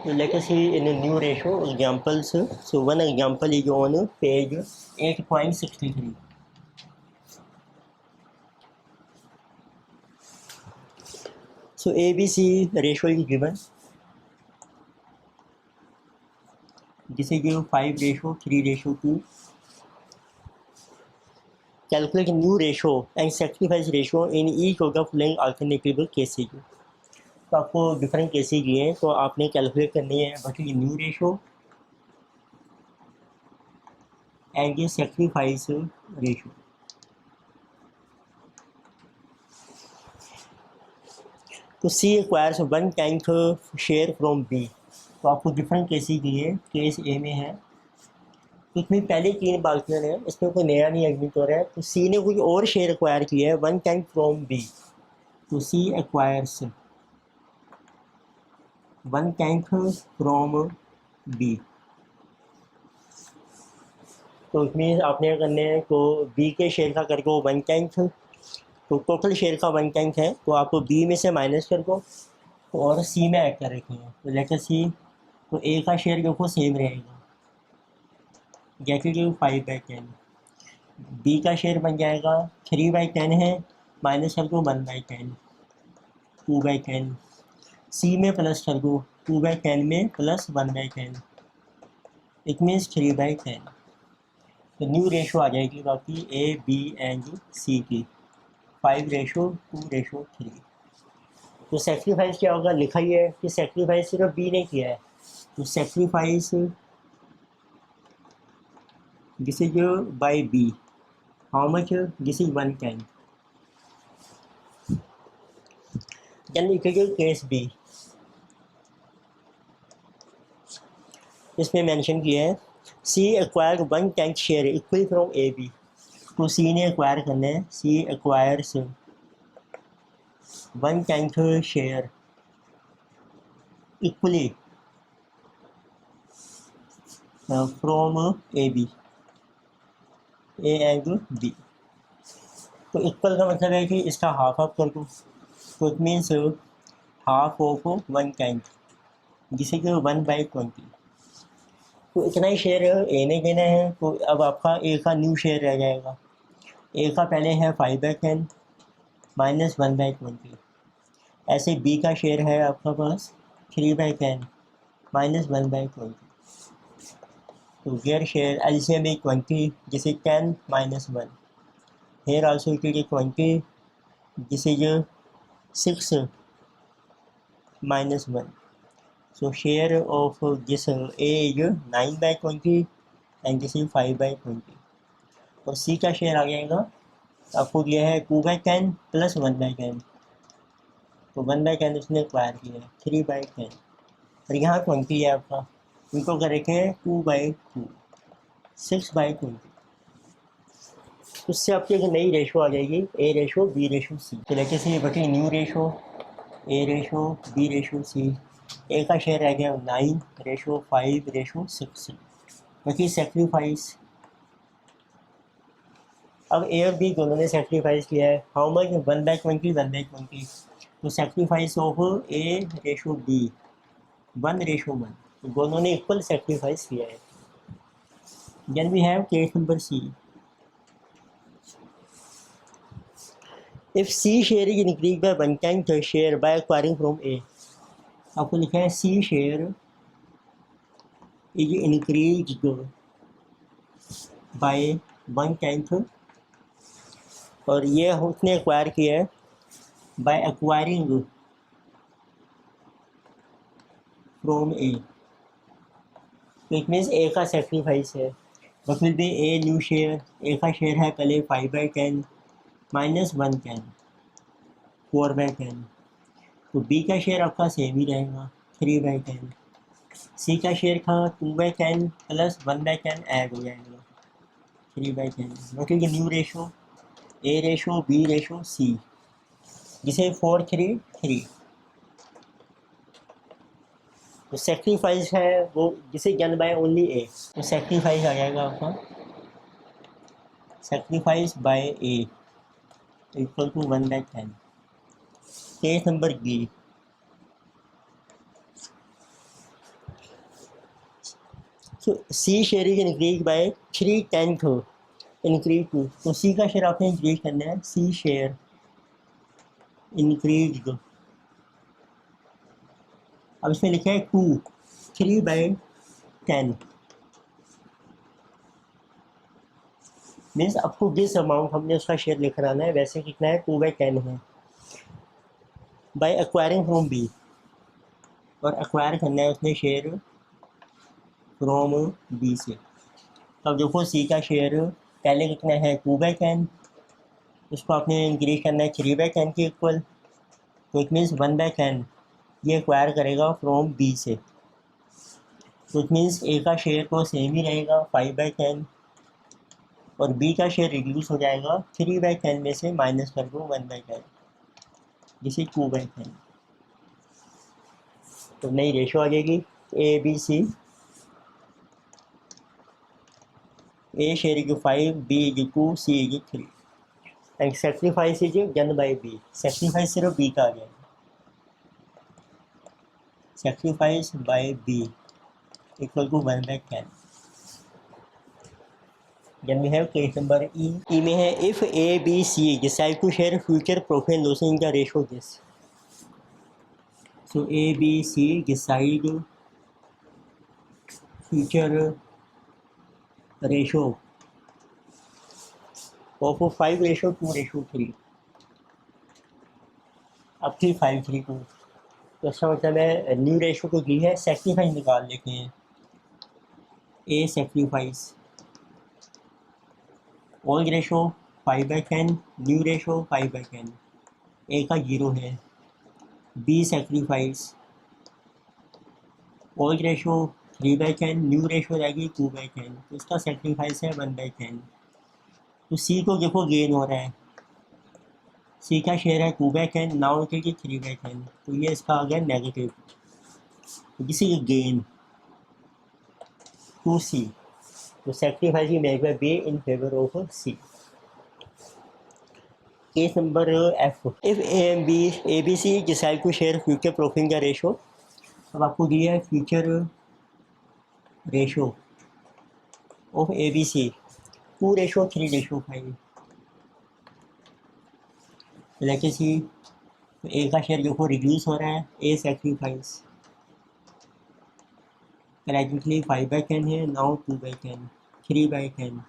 So let us see in a new ratio examples. So one example is on page 8.63. So ABC ratio is given. This is given 5 ratio, 3 ratio 2. Calculate a new ratio and sacrifice ratio in each of the following alternative cases. तो आपको different cases दिए हैं, तो आपने calculate करनी है बटी new ratio and ये सेक्रीफाइस रेशो। तो सी एक्वायर्स 1/10 शेयर फ्रॉम बी। तो आपको डिफरेंट केसेज दिए, केस ए में है इसमें पहले 3 बाल्टियन है, इसमें कोई नया नहीं एडमिट हो रहा है। तो सी ने कोई और शेयर एक्वायर किया है 1/10 फ्रॉम बी। तो सी एक्वायर्स 1/10 फ्रॉम बी। तो इसमें आपने करने हैं तो बी के शेयर का करके वो 1/10, तो टोटल शेयर का 1/10 है, तो आपको बी में से माइनस कर दो और सी में ऐड कर रखेंगे। तो लेटर सी, तो ए का शेयर देखो सेम रहेगा, जैसे कि 5/10। बी का शेयर बन जाएगा 3/10 है, माइनस कर दो 1/10, 2/10। सी में प्लस कर दो 2/10 में प्लस 1/10, इट मीन्स 3/10। तो न्यू रेशो आ जाएगी बाकी ए बी एंड सी की 5:2:3। तो सेक्रीफाइस क्या होगा, लिखा ही है कि सेक्रीफाइस सिर्फ बी ने किया है। तो sacrifice this is by B, how much, this is 1/10। Then लिखेंगे केस बी, इसमें मेंशन किया है C acquire 1/10 share equal from A B. तो सी ने एक्वायर करना है, C acquires 1/10 share equally from A B, A and B. तो equal का मतलब है कि इसका हाफ ऑफ कर दो, तो इट मीन्स हाफ ऑफ 1/10, जिसे कि 1/20। तो इतना ही शेयर ए ने देना है। तो अब आपका ए का न्यू शेयर रह जाएगा। ए का पहले है 5/10 माइनस 1/20। ऐसे बी का शेयर है आपका पास 3/10 माइनस 1/20। तो देयर शेयर एलसीएम इज 20, जिसे 10 minus 1। Here also it is 20, this is 6 minus 1. So share of this A is 9/20 and this is 5/20। और C का शेयर आ जाएगा, आपको दिया है 2/10 प्लस 1/10। तो 1/10 उसने एक्वायर किया है 3/10, और यहाँ 20 है आपका, इनको कर रखे हैं 2/2, 6/20। उससे आपकी एक नई रेशो आ जाएगी, A ratio B ratio C. तो लेके से बटी new ratio A ratio B ratio C. A का शेयर रह गया 9:5:6। बाकी सेक्रीफाइस, अब ए और बी दोनों ने सेक्रीफाइस किया है, हाउ मच, 1/20 1/20। तो sacrifice of A ratio B 1:1, तो दोनों ने इक्वल सेक्रीफाइस किया है। Then we have case number C, if C share is increase by 1/10 share by acquiring from A. आपको लिखा है C share is increase by 1/10, और ये उसने एक्वायर किया है बाय एक्वायरिंग फ्रॉम ए। तो इट मीन्स ए का सेक्रीफाइस है, but will be a new share. A का शेयर है पहले 5/10 माइनस 1/10, 4/10। तो बी का शेयर आपका सेम ही रहेगा 3/10। सी का शेयर था 2/10 प्लस 1/10 ऐड हो जाएगा 3/10। मतलब new ratio A ratio B ratio C, जिसे 4:3:3। तो सेक्रीफाइस है वो जिसे डन बाय ओनली ए। तो सेक्रीफाइस आ जाएगा आपका sacrifice by A equal to 1/10। Case number B, so C share is increase by 3/10 increase to, तो सी का शेयर आपने इंक्रीज करना है, सी शेयर इंक्रीज, अब इसमें लिखा है 2 3/10 मीन्स आपको जिस अमाउंट हमने उसका शेयर लिख रहा है वैसे कितना है 2/10 है, बाय एक्वायरिंग फ्रॉम बी, और एक्वायर करना है उसने शेयर फ्रॉम बी से। तो अब देखो सी का शेयर पहले कितना है 2/10, उसको आपने इंक्रीज करना है 3/10 के इक्वल, तो इट मीन्स 1/10 ये एक्वायर करेगा फ्रॉम बी से, तो इट मीन्स ए का शेयर तो सेम ही रहेगा 5/10, और बी का शेयर रिड्यूस हो जाएगा 3/10 में से माइनस कर दो 1/10, जिसे 2/10, तो नई रेशो आ जाएगी A B C, A share is 5, B is 2, C is 3, and sacrifice is done by B, sacrifice सिर्फ बी का आ गया, sacrifice by B equal to 1/10। Then we have case number E. E में है if A, B, C decide to share future profit and loss in the ratio this. So A, B, C decide future ratio of 5:2:3 up to 5:3:2, तो इसका मतलब है new ratio को दी है, sacrifice निकाल लेते हैं, A sacrifice old ratio 5/10, new ratio 5/10, A का 0 है, B sacrifice old ratio 3/10, new ratio रहेगी 2/10, तो इसका सेक्रीफाइस है 1/10, तो सी को देखो गेन हो रहा है, सी का शेयर है 2/10, नाउ उठेगी 3/10, तो ये इसका आ गया negative, this is gain to C, तो sacrifice he make by B in favour of C. Case number F, if A and B A B C decide to share future profit का ratio, अब आपको दिया है future ratio of A B C 2:3:5, लेकिन सी A का share जो reduce हो रहा है, ए सेक्रीफाइस ग्रेजुअली 5/10 है, नाउ 2/10 3/10,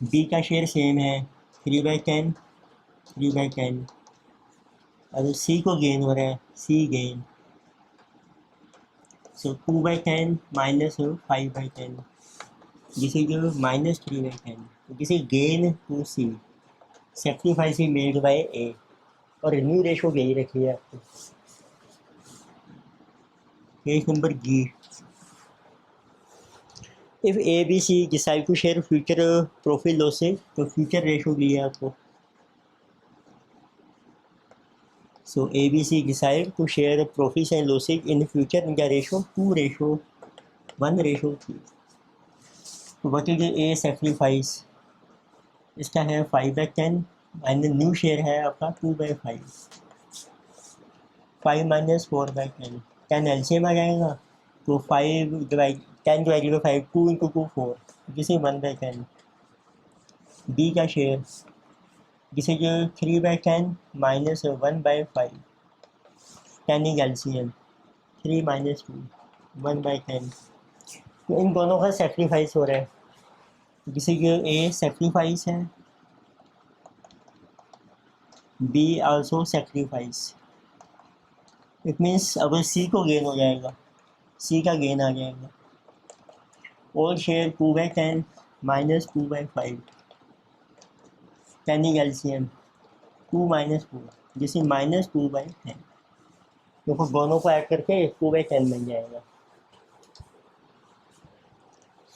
बी का शेयर सेम है 3/10 3/10, और सी को गेन हो रहा है, C gain, so 2/10 minus 5/10, this is minus 3/10, this is gain to C, sacrifice he made by A, और न्यू रेशो यही रखी है आपको। Case number G, if A B C decide to share future profit losses, तो future ratio दी है आपको, so A B C decide to share profits and losses in future, इनका रेशो 2:1:2, तो व्हाट इज ए सेक्रीफाइस, इसका है 5/10, and new share है आपका 2/5, 5 माइनस 4/10, 10 एलसीएम आ जाएगा, तो 10 डिवाइडेड बाई 5 2 इंटू 2 4, जिसे 1/10, बी का शेयर जिसे जो 3/10 माइनस 1/5, 10 इज एलसीएम, 3 माइनस 2 1/10, तो इन दोनों का सेक्रीफाइस हो रहा है, जिसे जो ए सेक्रीफाइस है, be also sacrifice, it means अब सी को गेन हो जाएगा, सी का गेन आ जाएगा, old share 2/10 minus 2/5, 10 is LCM 2 minus 4, जिसे माइनस 2/10, देखो दोनों को ऐड करके 2/10 बन जाएगा।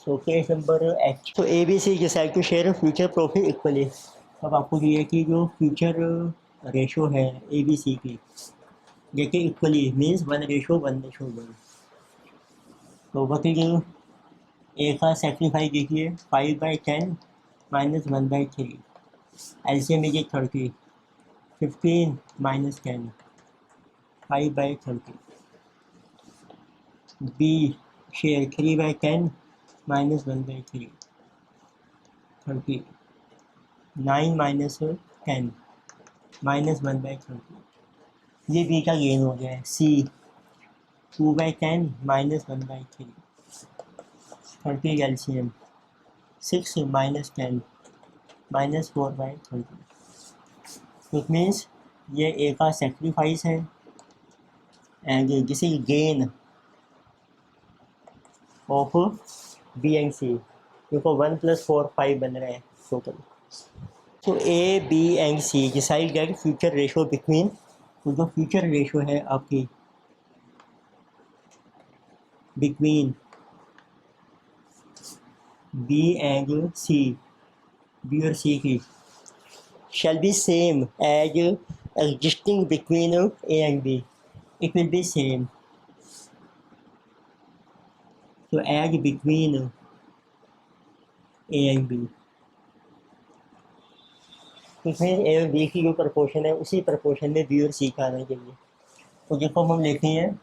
सो केस नंबर एच, तो A B C decide to share future profit equally, अब आपको ये है कि जो फ्यूचर रेशो है ए बी सी की, देखिए इक्वली मीन्स 1:1:1, तो वही ए का सेक्रीफाइस देखिए 5/10 minus 1/3, LCM is 30, 15 minus 10 5/30, B share 3/10 minus 1/3 30 9 minus 10 minus 1/30 ये बी का गेन हो गया है। C 2/10 minus 1/3 30 LCM 6 minus 10 minus 4/30 it means ये ए का सेक्रीफाइस है and this is gain of B and C देखो 1 + 4 5 बन रहे हैं टोटल। तो A B and C decide that future ratio between तो जो फ्यूचर रेशो है आपकी between B and C B और सी की shall be same as existing between A and B. It will be same. So as between A and B. इसमें A और B की जो प्रपोर्शन है उसी प्रपोर्शन में B और C का आना चाहिए। तो देखो हम लिखते हैं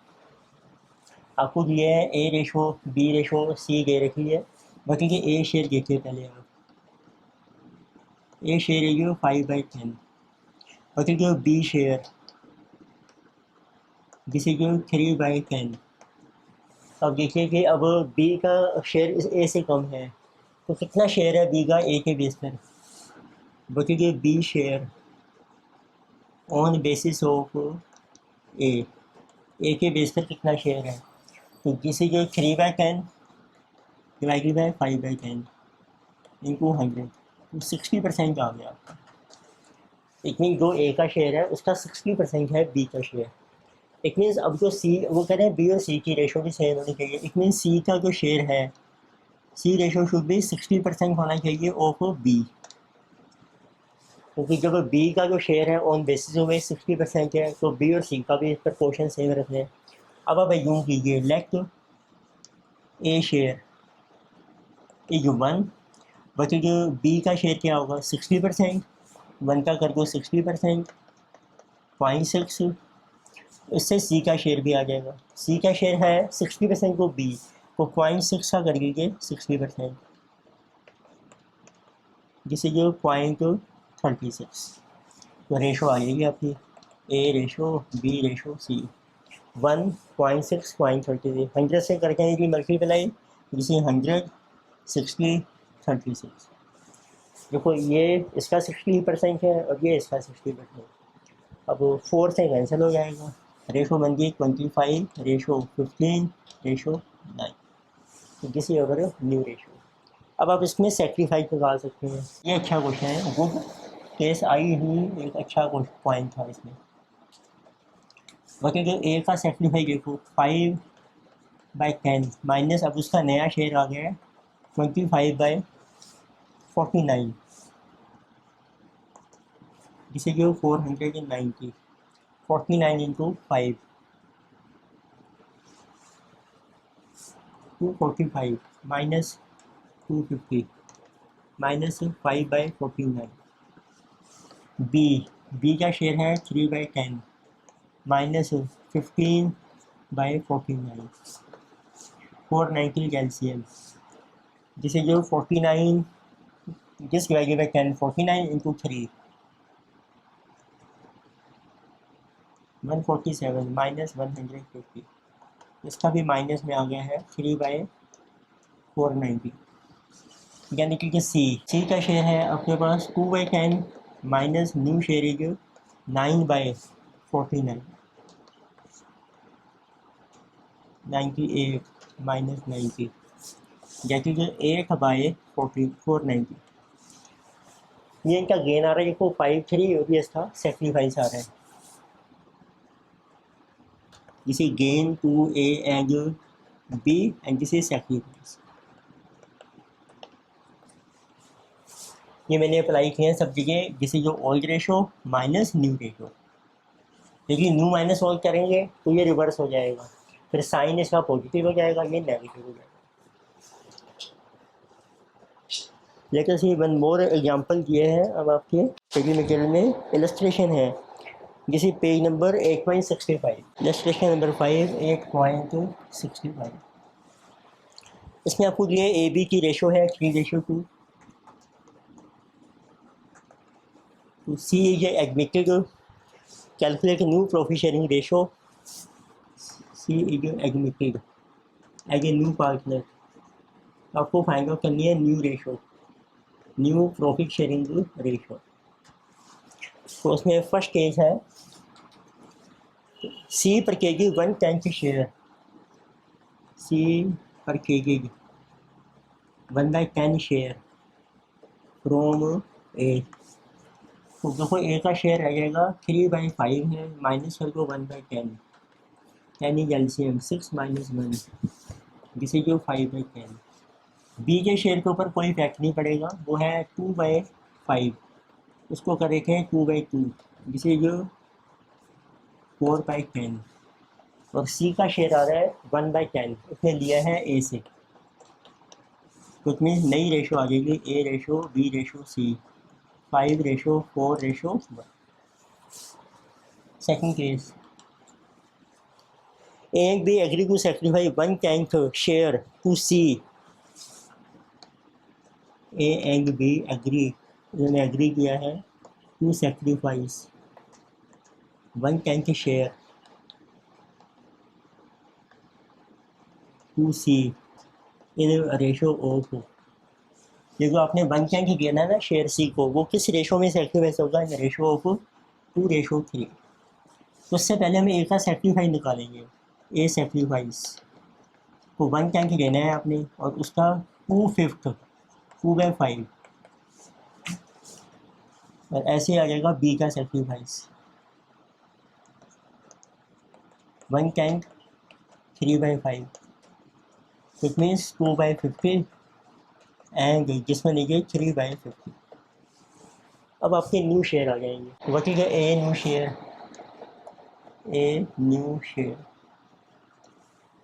आपको दिया है A ratio B ratio C दे रखी है बाकी के A शेयर देखिए पहले आप A शेयर है जो 5/10 बाकी जो B शेयर जिसे जो 3/10 अब देखिए कि अब B का शेयर A से कम है तो कितना शेयर है B का A के बेस पर बचेंगे B share on basis of A के बेस पर कितना शेयर है तो जिसे जो 3/10 डिवाइडेड बाई 5/10 इंटू 100 तो 60% आ गया आपका। इट मीन जो ए का शेयर है उसका 60% है बी का शेयर। इट मीन्स अब जो सी वो कह रहे हैं बी और सी की रेशो भी सेम होनी चाहिए। इट मीन्स सी का जो शेयर है सी रेशो शुड भी 60% होना चाहिए ऑफ बी क्योंकि जब बी का जो शेयर है ऑन बेसिस ऑफ 60% है तो बी और सी का भी प्रपोर्शन सेम रखना है। अब आप यूँ कीजिए let A share is 1 but जो बी का शेयर क्या होगा 60% 1 का कर दो 60% 0.6 इससे सी का शेयर भी आ जाएगा। सी का शेयर है 60% को बी को 0.6 का कर दीजिए 60% जिससे जो 0.36 तो रेशो आ जाएगी आपकी ए रेशो बी रेशो सी 1.6 0.36 100 से करके यदि मल्टीप्लाई जिसे 100 60 36 देखो ये इसका 60% है और ये इसका 60%। अब 4 से कैंसिल हो जाएगा रेशो बन गई 25 रेशो 15 रेशो 9 तो किसी अगर न्यू रेशो। अब आप इसमें सेक्रीफाइस निकाल सकते हैं। ये अच्छा क्वेश्चन है गुड केस आई ही एक अच्छा पॉइंट था इसमें बाकी जो ए का सेक्रीफाइस देखो 5/10 माइनस अब उसका नया शेयर आ गया है 25/49 जिसे जो 490 49 इंटू 5 245 माइनस 250 माइनस 5/49 बी का शेयर है 3/10 माइनस 15/49 490 एलसीएम जिसे जो 49 जिस डिवाइडेड बाई 10 49 इंटू 3 147 माइनस 150 इसका भी माइनस में आ गया है 3/490 यानी कि सी का शेयर है आपके पास 2/10 minus new share is 9/49 98 minus 90 जैसे जो 8/490 ये इनका गेन आ रहा है देखो 5/3 और ये इसका सेक्रीफाइस आ रहा है जिसे gain to A and B and जिसे सेक्रीफाइस ये मैंने अप्लाई किए हैं सब जगह जिसे जो old ratio minus new ratio लेकिन न्यू माइनस ओल्ड करेंगे तो ये रिवर्स हो जाएगा फिर साइन इसका पॉजिटिव हो जाएगा ये नेगेटिव हो जाएगा। लेकिन सी वन मोर एग्जांपल दिए हैं अब आपके टेक्निकल में इलस्ट्रेशन है this is page number 8.65। Next question number 5, 8.65। इसमें आपको दिया ए बी की रेशो है 3:2। तो C is admitted, calculate new profit sharing ratio. C is admitted as a new partner. आपको फाइंड आउट करनी है new ratio, new profit sharing ratio. तो उसमें फर्स्ट केस है सी पर केजी 1/10 शेयर, सी पर केजी 1/10 शेयर फ्रॉम ए। तो देखो ए का शेयर आ जाएगा 3/5 है, माइनस कर दो 1/10, 10 इज एलसीएम 6 - 1, जिसे जो 5/10। बी के शेयर के ऊपर कोई इफेक्ट नहीं पड़ेगा, वो है 2/5, उसको कर देते हैं 2/2, जिसे जो 4/10। और सी का शेयर आ रहा है 1/10, उसने लिया है ए से, तो उसमें नई रेशो आ जाएगी A ratio B ratio C, 5:4:1। Second case, A and B agree to sacrifice 1/10 share to C. A and B agree, उन्होंने एग्री किया है to sacrifice 1/10 share to C in ratio of. ये जो आपने 1/10 दिया ना शेयर सी को, वो किस रेशो में सेक्रीफाइस होगा? इन रेशो ऑफ 2:3। तो उससे पहले हमें ए का सेक्रीफाइस निकालेंगे। ए सेक्रीफाइस को 1/10 देना है आपने, और उसका 2/5, 2/5, और ऐसे आ जाएगा बी का सेक्रीफाइस 1/10 3/5, इट मीन्स 2/50 एंड जिसमें लीजिए 3/50। अब आपके न्यू शेयर आ जाएंगे। What is a new share? A new share,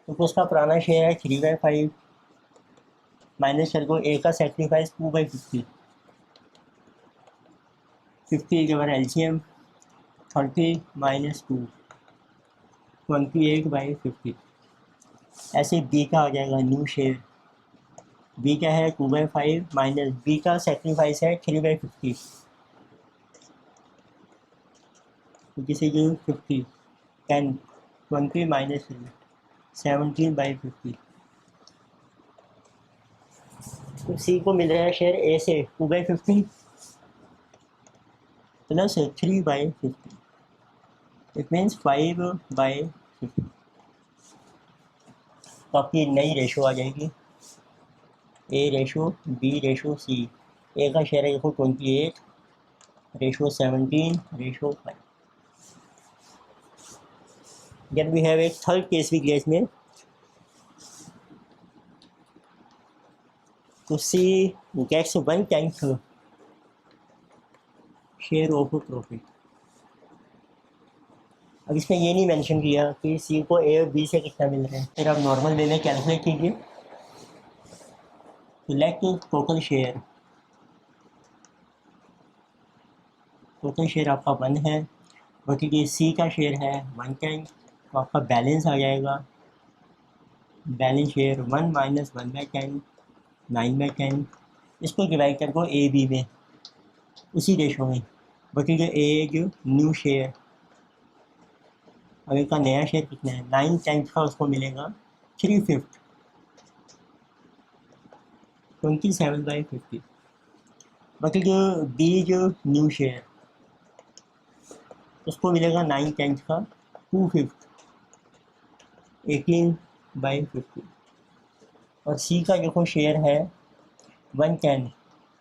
तो उसका पुराना शेयर है 3/5, माइनस कर दो ए का सेक्रीफाइस 2/50, 50 के बाद एलसीएम 30 - 2, 28/50। ऐसे बी का आ जाएगा न्यू शेयर। बी क्या है 2/5, माइनस बी का सेक्रीफाइस है 3/50, जिसे जो 50, 10, 20 - 3, 17/50। तो सी को मिल रहा है शेयर ए से 2/50 प्लस 3/50, इट मीन्स 5/50। तो आपकी नई रेशो आ जाएगी A ratio B ratio C. A का शेयर है देखो 28 ratio 17 ratio 5। Then we have एक थर्ड केस भी लिया इसमें। तो C gets 1/10 share of profit. अब इसमें ये नहीं मेंशन किया कि सी को ए और बी से कितना मिल रहा है, फिर आप नॉर्मल वे में कैलकुलेट कीजिए। तो let total share, total share आपका 1 है, बाकी ये सी का शेयर है 1/10, तो आपका बैलेंस आ जाएगा, बैलेंस शेयर 1 - 1/10, 9/10। इसको डिवाइड कर दो ए बी में उसी रेशो में, बाकी जो ए जो न्यू शेयर, अब इनका नया शेयर कितना है 9/10 का, उसको मिलेगा 3/5, 27/50। बाकी जो बी जो न्यू शेयर, उसको मिलेगा 9/10 का 2/5, 18/50। और सी का जो शेयर है 1/10,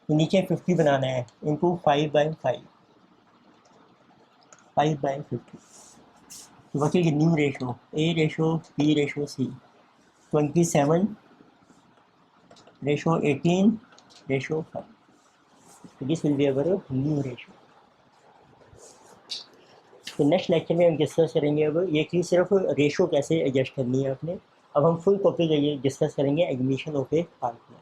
तो नीचे 50 बनाना है इंटू 5/5, 5/50। तो बाकी की new ratio A ratio B ratio C 27 ratio 18 ratio 5। तो this will be our new ratio. तो नेक्स्ट लेक्चर में हम डिस्कस करेंगे अब ये कि सिर्फ रेशो कैसे एडजस्ट करनी है अपने। अब हम फुल टॉपिक ये डिस्कस करेंगे एडमिशन ऑफ ए पार्टनर।